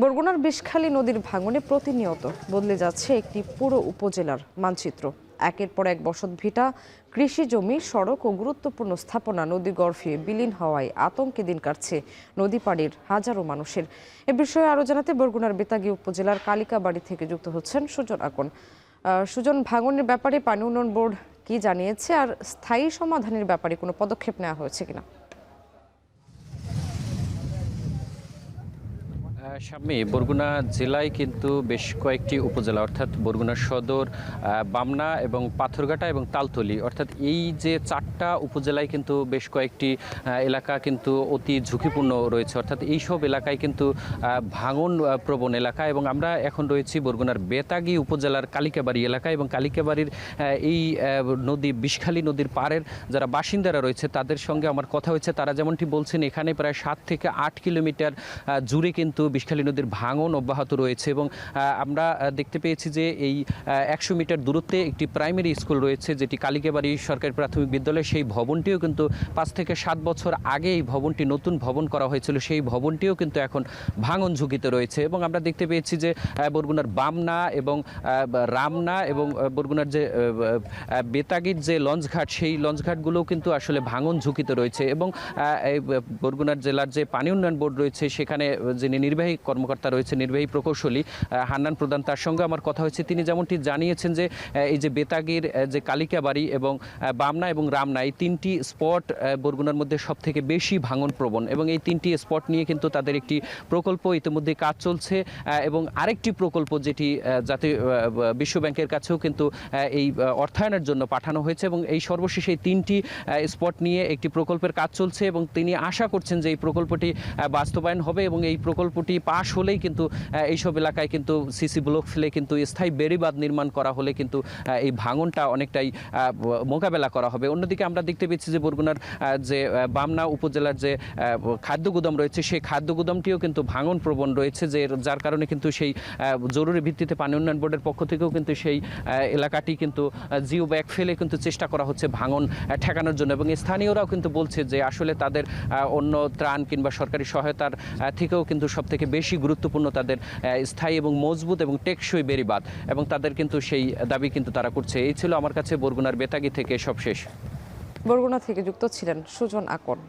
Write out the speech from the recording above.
বরগুনার বিষখালী নদীর ভাঙনে প্রতিনিয়ত বদলে যাচ্ছে একটি পুরো উপজেলার মানচিত্র। একের পর এক বসতভিটা, কৃষি জমি, সড়ক ও গুরুত্বপূর্ণ স্থাপনা নদী গর্ভে বিলীন হওয়ায় আতঙ্কে দিন কাটছে নদী পাড়ের হাজারো মানুষের। এ বিষয়ে আরও জানাতে বরগুনার বেতাগী উপজেলার কালিকাবাড়ি থেকে যুক্ত হচ্ছেন সুজন আকন। সুজন, ভাঙনের ব্যাপারে পানি উন্নয়ন বোর্ড কি জানিয়েছে, আর স্থায়ী সমাধানের ব্যাপারে কোনো পদক্ষেপ নেওয়া হয়েছে কিনা? শাম্মী, বরগুনা জেলায় কিন্তু বেশ কয়েকটি উপজেলা অর্থাৎ বরগুনা সদর, বামনা এবং পাথরঘাটা এবং তালতলী অর্থাৎ এই যে চারটা উপজেলায় কিন্তু বেশ কয়েকটি এলাকা কিন্তু অতি ঝুঁকিপূর্ণ রয়েছে। অর্থাৎ এইসব এলাকায় কিন্তু ভাঙন প্রবণ এলাকা, এবং আমরা এখন রয়েছি বরগুনার বেতাগী উপজেলার কালিকাবাড়ি এলাকায়, এবং কালিকাবাড়ির এই নদী বিষখালী নদীর পাড়ের যারা বাসিন্দারা রয়েছে তাদের সঙ্গে আমার কথা হয়েছে। তারা যেমনটি বলছেন, এখানে প্রায় 7 থেকে 8 কিলোমিটার জুড়ে কিন্তু বিষখালী নদীর ভাঙন অব্যাহত রয়েছে, এবং আমরা দেখতে পেয়েছি যে এই 100 মিটার দূরত্বে একটি প্রাইমারি স্কুল রয়েছে, যেটি কালিকাবাড়ি সরকারি প্রাথমিক বিদ্যালয়। সেই ভবনটিও কিন্তু 5 থেকে 7 বছর আগে এই ভবনটি নতুন ভবন করা হয়েছিল, সেই ভবনটিও কিন্তু এখন ভাঙন ঝুঁকিতে রয়েছে। এবং আমরা দেখতে পেয়েছি যে বরগুনার বামনা এবং রামনা এবং বরগুনার যে বেতাগীর যে লঞ্চঘাট, সেই লঞ্চঘাটগুলোও কিন্তু আসলে ভাঙন ঝুঁকিতে রয়েছে। এবং বরগুনার জেলার যে পানি উন্নয়ন বোর্ড রয়েছে, সেখানে যিনি নির্বাহী কর্মকর্তা রয়েছে, নির্বাহী প্রকৌশলী হান্নান প্রধান, তার সঙ্গে আমার কথা হয়েছে। তিনি যেমনটি জানিয়েছেন যে এই যে বেতাগীর যে কালিকাবাড়ি এবং বামনা এবং রামনা, এই 3টি স্পট বরগুনার মধ্যে সব থেকে বেশি ভাঙন প্রবণ, এবং এই 3টি স্পট নিয়ে কিন্তু তাদের একটি প্রকল্প ইতিমধ্যে কাজ চলছে, এবং আরেকটি প্রকল্প যেটি জাতীয় বিশ্ব ব্যাংকের কাছেও কিন্তু এই অর্থায়নের জন্য পাঠানো হয়েছে, এবং এই সর্বশেষ এই 3টি স্পট নিয়ে একটি প্রকল্পের কাজ চলছে, এবং তিনি আশা করছেন যে এই প্রকল্পটি বাস্তবায়ন হবে, এবং এই প্রকল্পটি পাশ হলেই কিন্তু এইসব এলাকায় কিন্তু সিসি ব্লক ফেলে কিন্তু স্থায়ী বেড়িবাঁধ নির্মাণ করা হলে কিন্তু এই ভাঙনটা অনেকটাই মোকাবেলা করা হবে। অন্যদিকে আমরা দেখতে পেয়েছি যে বরগুনার যে বামনা উপজেলার যে খাদ্য গুদাম রয়েছে, সেই খাদ্য গুদামটিও কিন্তু ভাঙন প্রবণ রয়েছে, যার কারণে কিন্তু সেই জরুরি ভিত্তিতে পানি উন্নয়ন বোর্ডের পক্ষ থেকেও কিন্তু সেই এলাকাটি কিন্তু জিও ব্যাগ ফেলে কিন্তু চেষ্টা করা হচ্ছে ভাঙন ঠেকানোর জন্য। এবং স্থানীয়রাও কিন্তু বলছে যে আসলে তাদের অন্য ত্রাণ কিংবা সরকারি সহায়তার থেকেও কিন্তু সবথেকে বেশি গুরুত্বপূর্ণ তাদের স্থায়ী এবং মজবুত এবং টেকসই বেড়িবাঁধ, এবং তাদের কিন্তু সেই দাবি কিন্তু তারা করছে। এই ছিল আমার কাছে বরগুনার বেতাগী থেকে সবশেষ। বরগুনা থেকে যুক্ত ছিলেন সুজন আকন।